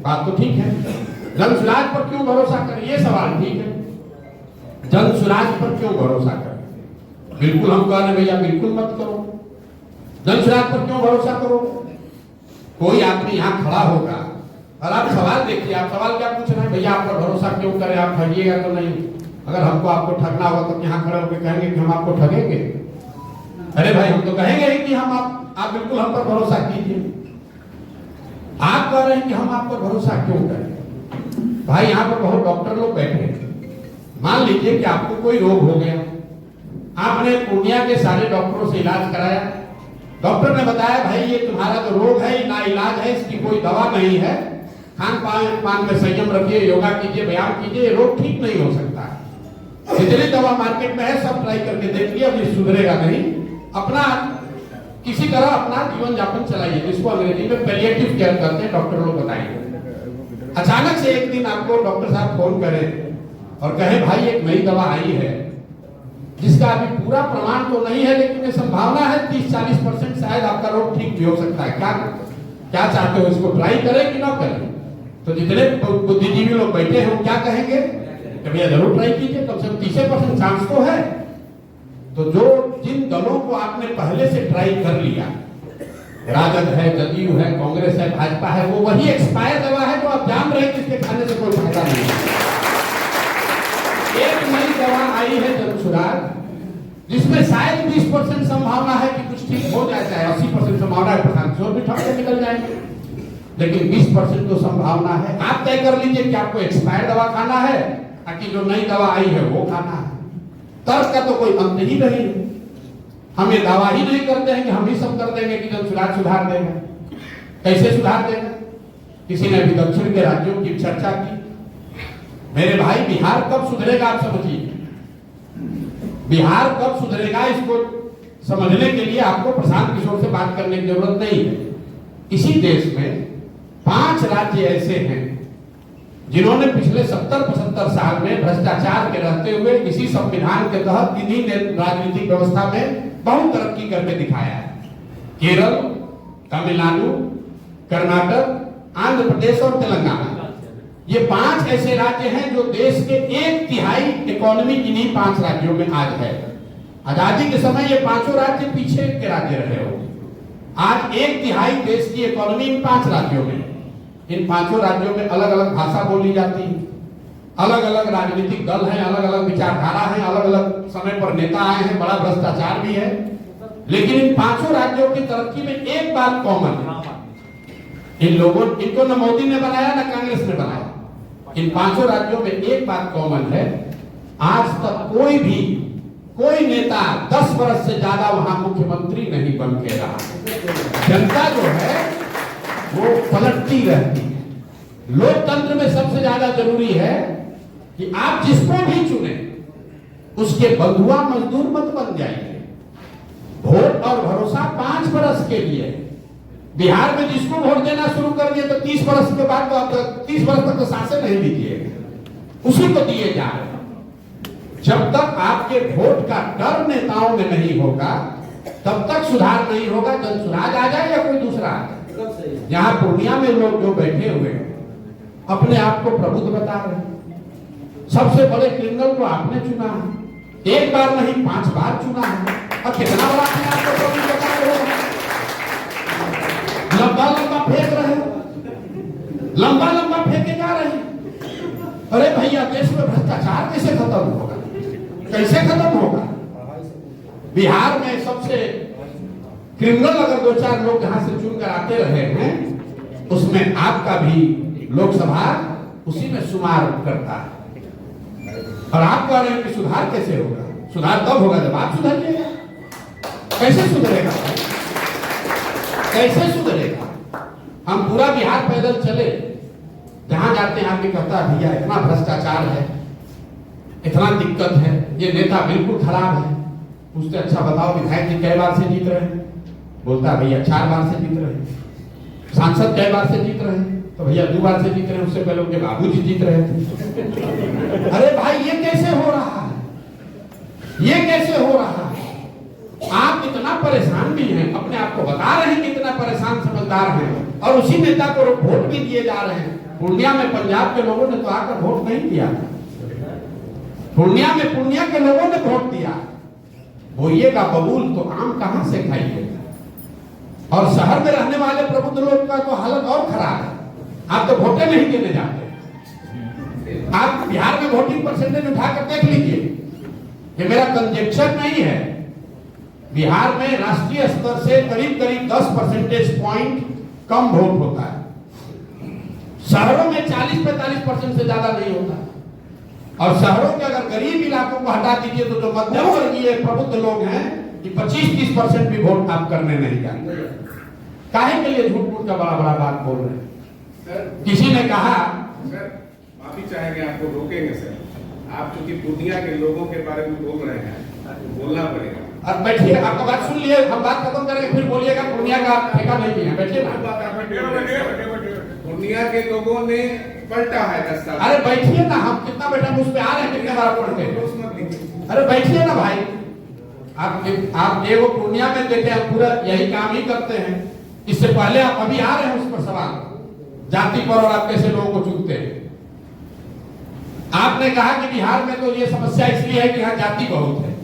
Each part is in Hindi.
बात तो ठीक है। जन सुराज पर क्यों भरोसा करें, ये सवाल ठीक है। जन सुराज पर क्यों भरोसा करें? बिल्कुल हम कह रहे हैं भैया बिल्कुल मत करो। जन सुराज पर क्यों भरोसा करो? कोई आदमी यहाँ खड़ा होगा और आप सवाल देखिए, आप सवाल क्या पूछ रहे हैं, भैया आप पर भरोसा क्यों करें, आप ठगिएगा तो नहीं। अगर हमको आपको ठगना होगा तो यहाँ खड़े होकर कहेंगे कि हम आपको ठगेंगे? अरे भाई हम तो कहेंगे ही कि हम आप बिल्कुल हम पर भरोसा कीजिए। आप कह रहे हैं कि हम आप पर भरोसा क्यों करें? भाई यहाँ पर बहुत डॉक्टर लोग बैठे हैं। मान लीजिए कि आपको कोई रोग हो गया, आपने पूर्णिया के सारे डॉक्टरों से इलाज कराया, डॉक्टर ने बताया भाई ये तुम्हारा जो रोग है ना इलाज है, इसकी कोई दवा नहीं है, खान पान में संयम रखिए, योगा कीजिए, व्यायाम कीजिए, रोग ठीक नहीं हो सकता। जितनी दवा मार्केट में है सब ट्राई करके देखिए, अब ये सुधरेगा नहीं। अपना किसी तरह अपना जीवन यापन चलाइए, जिसको अंग्रेजी में पैलिएटिव केयर कहते हैं, डॉक्टर लोग बताइए। अचानक से एक दिन आपको डॉक्टर साहब फोन करें और कहें भाई एक नई दवा आई है जिसका अभी पूरा प्रमाण तो नहीं है, लेकिन ये संभावना है 30-40% शायद आपका रोग ठीक भी हो सकता है। क्या चाहते हो, इसको ट्राई करें कि ना करें? तो जितने बुद्धिजीवी लोग बैठे हैं वो क्या कहेंगे कि भैया जरूर ट्राई कीजिए, कम से कम 30% चांस तो है। तो जो जिन दलों को आपने पहले से ट्राई कर लिया, राजद है, जदयू है, कांग्रेस है, भाजपा है, वो वही एक्सपायर दवा है जो आप जान रहे हैं कि इसके खाने से कोई फायदा नहीं है। एक नई दवा आई है जन सुराज, जिसमें शायद 20% संभावना है कि कुछ ठीक हो जाए, चाहे 80% संभावना है प्रशांत किशोर भी ठग के निकल जाएंगे, लेकिन 20% तो संभावना है। आप तय कर लीजिए कि आपको एक्सपायर दवा खाना है ताकि जो नई दवा आई है वो खाना है। तर्क का तो कोई अंत ही नहीं। हम ये दावा ही नहीं करते हैं कि हम ही सब कर देंगे कि जन सुराज सुधार देगा। कैसे सुधार देगा? किसी ने भी दक्षिण के राज्यों की चर्चा की। मेरे भाई बिहार कब सुधरेगा आप समझिए। बिहार कब सुधरेगा इसको समझने के लिए आपको प्रशांत किशोर से बात करने की जरूरत नहीं है। इसी देश में 5 राज्य ऐसे हैं जिन्होंने पिछले 70-75 साल में भ्रष्टाचार के रहते हुए इसी संविधान के तहत इन्हीं राजनीतिक व्यवस्था में बहुत तरक्की करके दिखाया है। केरल, तमिलनाडु, कर्नाटक, आंध्र प्रदेश और तेलंगाना, ये 5 ऐसे राज्य हैं जो देश के 1/3 इकोनॉमी इन्हीं 5 राज्यों में आज है। आजादी के समय ये 5 राज्य पीछे के राज्य रहे हो। आज 1/3 देश की इकोनॉमी इन 5 राज्यों में। इन 5 राज्यों में अलग अलग भाषा बोली जाती है, अलग अलग राजनीतिक दल हैं, अलग अलग विचारधारा है, अलग अलग समय पर नेता आए हैं, बड़ा भ्रष्टाचार भी है। लेकिन इन 5 राज्यों की तरक्की में एक बात कॉमन है। इन लोगों इनको न मोदी ने बनाया न कांग्रेस ने बनाया। इन 5 राज्यों में एक बात कॉमन है, आज तक कोई नेता 10 वर्ष से ज्यादा वहां मुख्यमंत्री नहीं बन के रहा। जनता जो है वो पलटती रहती है। लोकतंत्र में सबसे ज्यादा जरूरी है कि आप जिसको भी चुने उसके बंधुआ मजदूर मत बन जाइए। वोट और भरोसा 5 वर्ष के लिए। बिहार में जिसको वोट देना शुरू कर दिए तो 30 वर्ष के बाद तो 30 वर्ष तक तो सांसें नहीं दीजिए, उसी को दिए जा रहे। जब तक आपके वोट का डर नेताओं में नहीं होगा तब तक सुधार नहीं होगा। जन सुराज आ जाए या कोई दूसरा आ जाए। यहाँ पूर्णिया में लोग जो बैठे हुए अपने आप को प्रबुद्ध बता रहे हैं। सबसे बड़े क्रिमिनल को आपने चुना है, एक बार नहीं 5 बार चुना है, और कितना बड़ा अपने आप को प्रबुद्ध बता रहे हो। लंबा लंबा फेंक रहे हो, लंबा लंबा फेंके जा रहे हैं। अरे भैया देश में भ्रष्टाचार कैसे खत्म होगा, कैसे खत्म होगा? बिहार में सबसे क्रिमिनल अगर 2-4 लोग जहां से चुनकर आते रहे हैं उसमें आपका भी लोकसभा उसी में शुमार करता है। और आप कह रहे हैं कि सुधार कैसे होगा? सुधार तब होगा जब आप सुधरिएगा। कैसे सुधरेगा? कैसे सुधरेगा? हम पूरा बिहार पैदल चले, जहां जाते हैं आदमी कहता है भैया इतना भ्रष्टाचार है, इतना दिक्कत है, ये नेता बिल्कुल खराब है। उससे अच्छा बताओ विधायक जी कई बार से जीत रहे हैं? बोलता है भैया 4 बार से जीत रहे हैं। सांसद कई बार से जीत रहे हैं? तो भैया 2 बार से जीत रहे हैं, उससे पहले उनके बाबूजी जीत रहे थे। अरे भाई ये कैसे हो रहा है? ये कैसे हो रहा है? आप इतना परेशान भी हैं, अपने आप को बता रहे हैं कि इतना परेशान समझदार हैं, और उसी नेता को वोट भी दिए जा रहे हैं। पूर्णिया में पंजाब के लोगों ने तो आकर वोट नहीं दिया, पूर्णिया में पूर्णिया के लोगों ने वोट दिया। बोइएगा बबूल तो आम कहां से खाइएगा। और शहर में रहने वाले प्रबुद्ध लोग का तो हालत और खराब है। आप तो वोटे नहीं देने जाते। आप बिहार में वोटिंग परसेंटेज उठाकर देख लीजिए, ये मेरा कंजेक्शन नहीं है। बिहार में राष्ट्रीय स्तर से करीब करीब 10 परसेंटेज पॉइंट कम वोट होता है। शहरों में 40-45% से ज्यादा नहीं होता। और शहरों के अगर गरीब इलाकों को हटा दीजिए तो जो मध्यम वर्गीय प्रबुद्ध लोग हैं कि 25-30% भी वोट आप करने नहीं जाते। काहे के लिए झूठ मूठ का बड़ा बड़ा बात बोल रहे हैं। किसी ने कहा, सर माफी चाहेंगे, आपको रोकेंगे सर। आप चूंकि पूर्णिया के लोगों के बारे में बोल रहे हैं, बोलना पड़ेगा। अब बैठिए, आपका बात सुन लिए, हम बात खत्म करेंगे फिर बोलिएगा पूर्णिया का ठेका नहीं दिया। बैठिए ना। पूर्णिया के लोगों ने पलटा है 10 साल। अरे बैठिए ना, हम कितना बैठे उस पे आ रहे हैं, कितने बार पढ़ते हैं। अरे बैठिए ना भाई, आप एगो पूर्णिया में देखे, हम पूरा यही काम ही करते हैं। इससे पहले आप अभी आ रहे हैं उस पर सवाल, जाति पर, और आप कैसे लोगों को चुनते हैं। आपने कहा कि बिहार में तो ये समस्या इसलिए है कि यहाँ जाति बहुत है।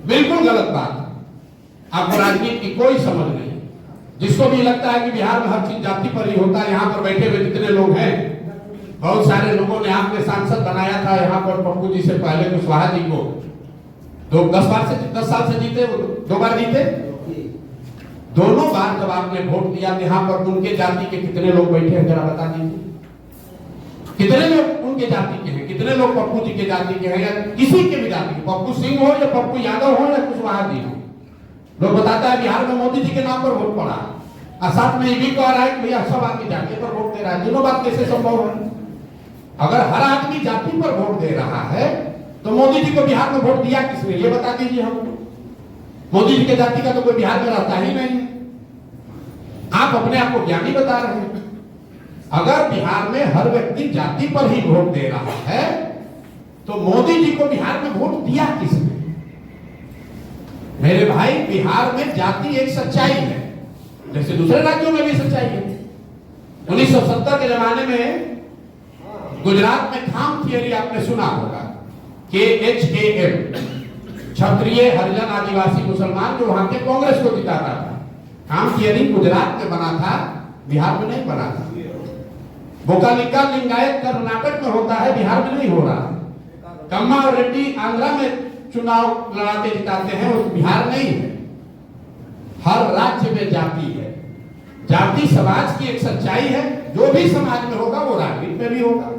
बिल्कुल गलत बात। आपको राजनीति की कोई समझ नहीं। जिसको भी लगता है कि बिहार में हर चीज जाति पर ही होता है, यहाँ पर बैठे हुए जितने लोग हैं, बहुत सारे लोगों ने आपके सांसद बनाया था यहाँ पर पप्पू जी से पहले कुशवाहा जी को। 10 साल से जीते, 2 बार जीते। दोनों बार जब आपने वोट दिया, यहाँ पर उनके जाति के कितने लोग बैठे हैं, जरा बता दीजिए। कितने लोग उनके जाति के हैं, कितने लोग पप्पू जी के जाति के हैं, या किसी के भी जाति के, पप्पू सिंह हो या पप्पू यादव हो या कुशवाहा जी हो। लोग बताता है बिहार में मोदी जी के नाम पर वोट पड़ा, और साथ में ये भी कह रहा है कि भैया सब आदमी जाति पर वोट दे रहा है। दोनों बात कैसे संभव है? अगर हर आदमी जाति पर वोट दे रहा है तो मोदी जी को बिहार में वोट दिया किसने, ये बता दीजिए हमको। मोदी जी के जाति का तो कोई बिहार में रहता ही नहीं। आप अपने आप को ज्ञानी बता रहे हैं। अगर बिहार में हर व्यक्ति जाति पर ही वोट दे रहा है तो मोदी जी को बिहार में वोट दिया किसने? मेरे भाई, बिहार में जाति एक सच्चाई है, जैसे दूसरे राज्यों में भी सच्चाई है। 1970 के जमाने में गुजरात में खाम थियरी आपने सुना होगा, KHAM, क्षत्रिय हरिजन आदिवासी मुसलमान, जो वहां के कांग्रेस को जिताता था। खाम थियरी गुजरात में बना था, बिहार में नहीं बना था। बोकालिका लिंगायत कर्नाटक में होता है, बिहार में नहीं हो रहा। कम्मा और रेड्डी आंध्रा में चुनाव लड़ाते जिताते हैं, उस बिहार नहीं है। हर राज्य में जाति है। जाति समाज की एक सच्चाई है। जो भी समाज में होगा वो राजनीति में भी होगा।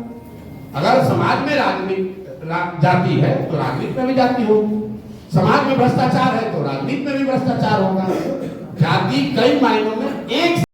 अगर समाज में जाति है तो राजनीति में भी जाति होगी। समाज में भ्रष्टाचार है तो राजनीति में भी भ्रष्टाचार होगा। जाति कई मायनों में एक